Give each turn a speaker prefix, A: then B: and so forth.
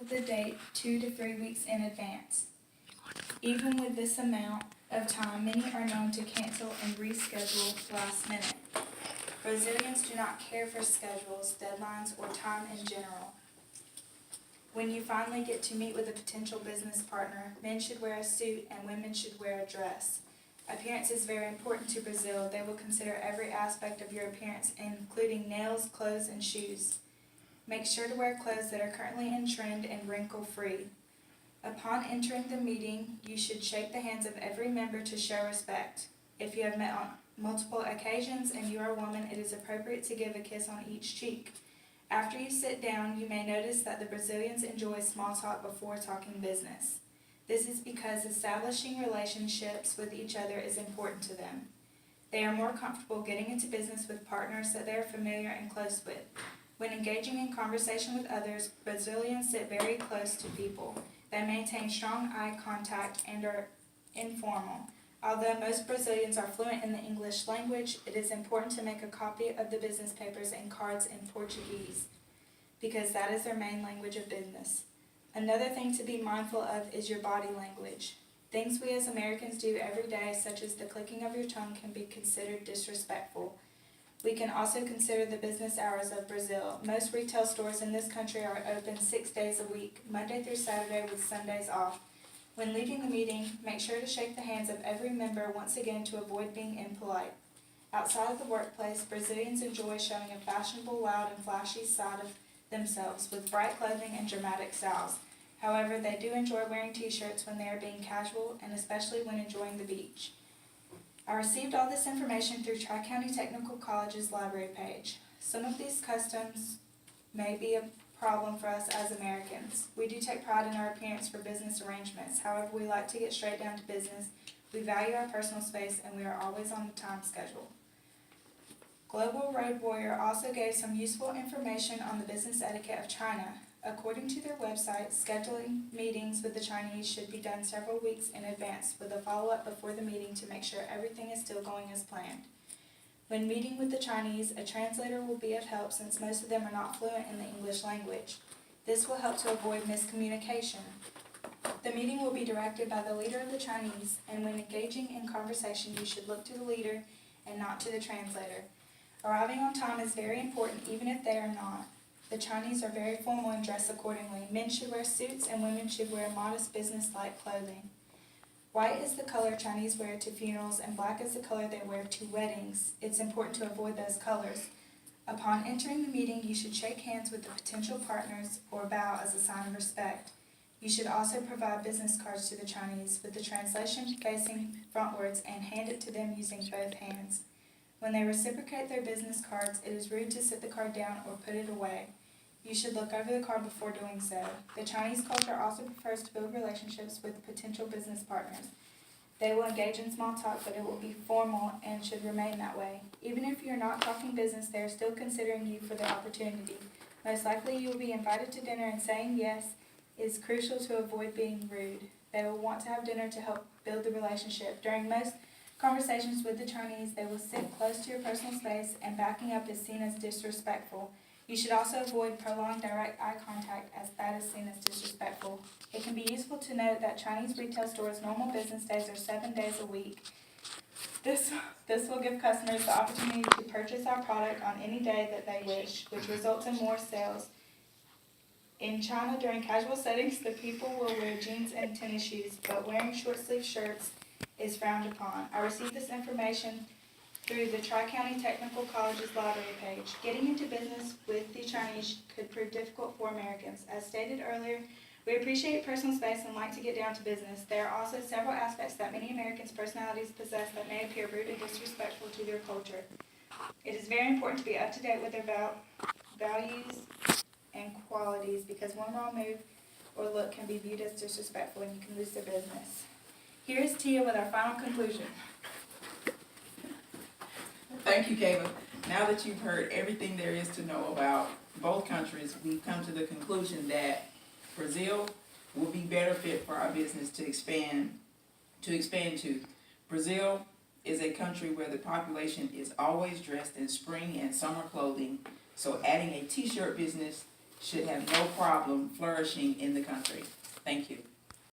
A: the date 2 to 3 weeks in advance. Even with this amount of time, many are known to cancel and reschedule last minute. Brazilians do not care for schedules, deadlines, or time in general. When you finally get to meet with a potential business partner, men should wear a suit and women should wear a dress. Appearance is very important to Brazil. They will consider every aspect of your appearance, including nails, clothes, and shoes. Make sure to wear clothes that are currently in trend and wrinkle-free. Upon entering the meeting, you should shake the hands of every member to show respect. If you have met on multiple occasions and you are a woman, it is appropriate to give a kiss on each cheek. After you sit down, you may notice that the Brazilians enjoy small talk before talking business. This is because establishing relationships with each other is important to them. They are more comfortable getting into business with partners that they are familiar and close with. When engaging in conversation with others, Brazilians sit very close to people. They maintain strong eye contact and are informal. Although most Brazilians are fluent in the English language, it is important to make a copy of the business papers and cards in Portuguese, because that is their main language of business. Another thing to be mindful of is your body language. Things we as Americans do every day, such as the clicking of your tongue, can be considered disrespectful. We can also consider the business hours of Brazil. Most retail stores in this country are open 6 days a week, Monday through Saturday with Sundays off. When leaving the meeting, make sure to shake the hands of every member once again to avoid being impolite. Outside of the workplace, Brazilians enjoy showing a fashionable, loud, and flashy side of themselves with bright clothing and dramatic styles. However, they do enjoy wearing t-shirts when they are being casual and especially when enjoying the beach. I received all this information through Tri-County Technical College's library page. Some of these customs may be a problem for us as Americans. We do take pride in our appearance for business arrangements. However, we like to get straight down to business. We value our personal space and we are always on the time schedule. Global Road Warrior also gave some useful information on the business etiquette of China. According to their website, scheduling meetings with the Chinese should be done several weeks in advance with a follow-up before the meeting to make sure everything is still going as planned. When meeting with the Chinese, a translator will be of help since most of them are not fluent in the English language. This will help to avoid miscommunication. The meeting will be directed by the leader of the Chinese, and when engaging in conversation, you should look to the leader and not to the translator. Arriving on time is very important even if they are not. The Chinese are very formal and dress accordingly. Men should wear suits and women should wear modest business-like clothing. White is the color Chinese wear to funerals and black is the color they wear to weddings. It's important to avoid those colors. Upon entering the meeting, you should shake hands with the potential partners or bow as a sign of respect. You should also provide business cards to the Chinese with the translation facing frontwards and hand it to them using both hands. When they reciprocate their business cards, it is rude to sit the card down or put it away. You should look over the card before doing so. The Chinese culture also prefers to build relationships with potential business partners. They will engage in small talk, but it will be formal and should remain that way. Even if you are not talking business, they are still considering you for the opportunity. Most likely you will be invited to dinner, and saying yes is crucial to avoid being rude. They will want to have dinner to help build the relationship. During most conversations with the Chinese, they will sit close to your personal space, and backing up is seen as disrespectful. You should also avoid prolonged direct eye contact, as that is seen as disrespectful. It can be useful to note that Chinese retail stores' normal business days are 7 days a week. This will give customers the opportunity to purchase our product on any day that they wish, which results in more sales. In China, during casual settings, the people will wear jeans and tennis shoes, but wearing short-sleeved shirts is frowned upon. I received this information through the Tri-County Technical College's library page. Getting into business with the Chinese could prove difficult for Americans. As stated earlier, we appreciate personal space and like to get down to business. There are also several aspects that many Americans' personalities possess that may appear rude and disrespectful to their culture. It is very important to be up to date with their values and qualities, because one wrong move or look can be viewed as disrespectful and you can lose their business. Here is Tia with our final conclusion.
B: Thank you, Kayla. Now that you've heard everything there is to know about both countries, we've come to the conclusion that Brazil will be better fit for our business to expand to. Brazil is a country where the population is always dressed in spring and summer clothing, so adding a t-shirt business should have no problem flourishing in the country.